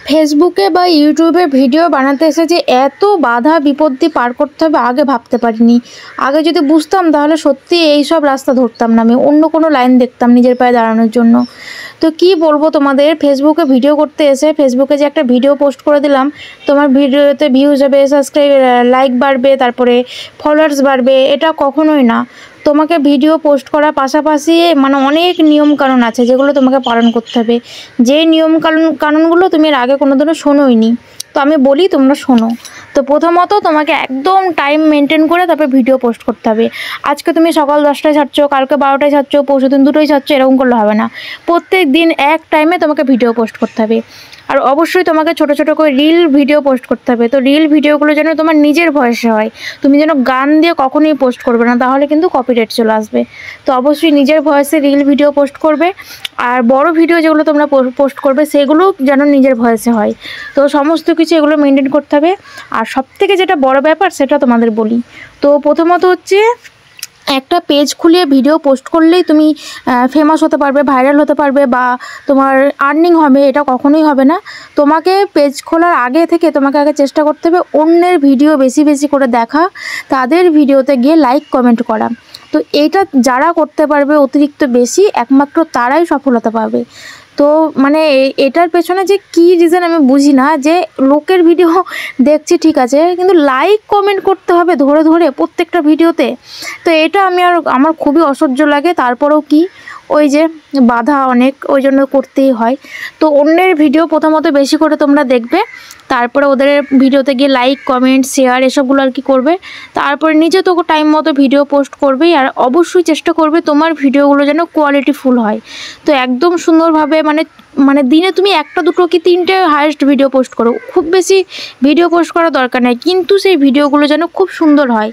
ফেসবুকে বা ইউটিউবে ভিডিও বানাতে এসে যে এত বাধা বিপত্তি পার করতে হবে আগে ভাবতে পারিনি। আগে যদি বুঝতাম তাহলে সত্যি এই সব রাস্তা ধরতাম না, আমি অন্য কোনো লাইন দেখতাম নিজের পায়ে দাঁড়ানোর জন্য। তো কি বলবো তোমাদের, ফেসবুকে ভিডিও করতে এসে ফেসবুকে যে একটা ভিডিও পোস্ট করে দিলাম, তোমার ভিডিওতে ভিউজ হবে, সাবস্ক্রাইব লাইক বাড়বে, তারপরে ফলোয়ার্স বাড়বে, এটা কখনোই না। তোমাকে ভিডিও পোস্ট করার পাশাপাশি মানে অনেক নিয়মকানুন আছে যেগুলো তোমাকে পালন করতে হবে। যে কানুনগুলো তুমি এর আগে কোনোদিনও শোনোইনি, তো আমি বলি তোমরা শোনো। তো প্রথমত তোমাকে একদম টাইম মেনটেন করে তারপরে ভিডিও পোস্ট করতে হবে। আজকে তুমি সকাল 10টায় ছাড়ছো, কালকে 12টায় ছাড়ছো, পরশুদিন 2টোয় ছাড়ছো, এরকম করলে হবে না। প্রত্যেক দিন এক টাইমে তোমাকে ভিডিও পোস্ট করতে হবে। আর অবশ্যই তোমাকে ছোট ছোট করে রিল ভিডিও পোস্ট করতে হবে। তো রিল ভিডিওগুলো যেন তোমার নিজের ভয়েসে হয়, তুমি যেন গান দিয়ে কখনোই পোস্ট করবে না, তাহলে কিন্তু কপিরাইট চলে আসবে। তো অবশ্যই নিজের ভয়েসে রিল ভিডিও পোস্ট করবে। আর বড় ভিডিও যেগুলো তোমরা পোস্ট করবে সেগুলো যেন নিজের ভয়েসে হয়। তো সমস্ত কিছু এগুলো মেনটেন করতে হবে। আর সবথেকে যেটা বড় ব্যাপার সেটা তোমাদের বলি। তো প্রথমত হচ্ছে, একটা পেজ খুলে ভিডিও পোস্ট করলেই তুমি ফেমাস হতে পারবে, ভাইরাল হতে পারবে, বা তোমার আর্নিং হবে, এটা কখনোই হবে না। তোমাকে পেজ খোলার আগে থেকে তোমাকে আগে চেষ্টা করতে হবে অন্যের ভিডিও বেশি বেশি করে দেখা, তাদের ভিডিওতে গিয়ে লাইক কমেন্ট করা। তো এইটা যারা করতে পারবে অতিরিক্ত বেশি, একমাত্র তারাই সফল হতে পারবে। তো মানে এটার পেছনে যে কী রিজন আমি বুঝি না, যে লোকের ভিডিও দেখছি ঠিক আছে, কিন্তু লাইক কমেন্ট করতে হবে ধরে ধরে প্রত্যেকটা ভিডিওতে। তো এটা আমার খুবই অসহ্য লাগে। তারপরেও কি, ওই যে বাধা অনেক, ওই জন্য করতেই হয়। তো অন্যের ভিডিও প্রথমত বেশি করে তোমরা দেখবে, তারপরে ওদের ভিডিওতে গিয়ে লাইক কমেন্ট শেয়ার এসবগুলো আর কি করবে। তারপরে নিজে তো টাইম মতো ভিডিও পোস্ট করবেই। আর অবশ্যই চেষ্টা করবে তোমার ভিডিওগুলো যেন কোয়ালিটিফুল হয়। তো একদম সুন্দরভাবে মানে দিনে তুমি 1টা 2টো কি 3টে হাইয়েস্ট ভিডিও পোস্ট করো, খুব বেশি ভিডিও পোস্ট করার দরকার নেই, কিন্তু সেই ভিডিওগুলো যেন খুব সুন্দর হয়।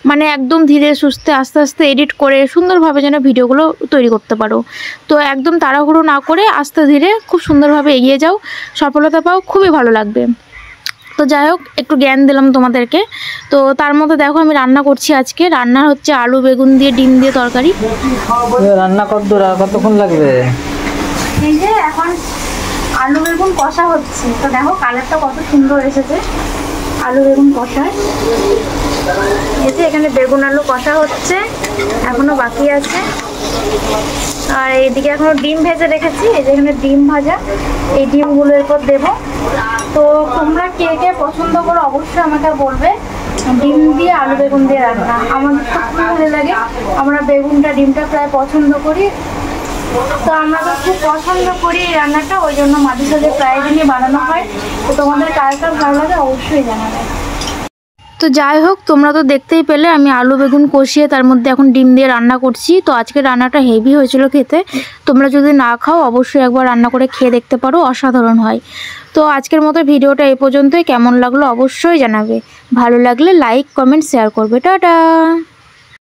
মানে একদম ধীরে সুস্থে আস্তে আস্তে এডিট করে সুন্দরভাবে যেন ভিডিওগুলো তৈরি করতে পারো। তো একদম তাড়াহুড়ো না করে আস্তে ধীরে খুব সুন্দরভাবে এগিয়ে যাও, সফলতা পাও, খুবই ভালো লাগবে। তো যাই হোক, একটু জ্ঞান দিলাম তোমাদেরকে। তো তার মধ্যে দেখো আমি রান্না করছি, আজকে রান্না হচ্ছে আলু বেগুন দিয়ে ডিম দিয়ে তরকারি। রান্না কতক্ষণ লাগবে? এই যে এখন আলু বেগুন কষা হচ্ছে, তো দেখো কালারটা কত সুন্দর এসেছে। আলু বেগুন কষায় এই যে এখানে বেগুন আলু কষা হচ্ছে, এখনো বাকি আছে। আর এইদিকে এখনো ডিম ভেজে রেখেছি, এই যে এখানে ডিম ভাজা, এই ডিমগুলো এরপর দেবো। তো তোমরা কে কে পছন্দ করো অবশ্যই আমাকে বলবে। ডিম দিয়ে আলু বেগুন দিয়ে রান্না আমাদের তো খুব ভালো লাগে, আমরা বেগুনটা ডিমটা প্রায় পছন্দ করি। তো আমরা তো খুব পছন্দ করি এই রান্নাটা, ওই জন্য মাঝে সাঝে প্রায় দিনই বানানো হয়। তো তোমাদের কার কার ভালো লাগে অবশ্যই জানাবে। তো যাই হোক, তোমরা তো দেখতেই পেলে আমি আলু বেগুন কষিয়ে তার মধ্যে এখন ডিম দিয়ে রান্না করছি। তো আজকে রান্নাটা হেভি হয়েছিল খেতে, তোমরা যদি না খাও অবশ্যই একবার রান্না করে খেয়ে দেখতে পারো, অসাধারণ হয়। তো আজকের মতো ভিডিওটা এই পর্যন্তই। কেমন লাগলো অবশ্যই জানাবে, ভালো লাগলে লাইক কমেন্ট শেয়ার করবে। টাটা।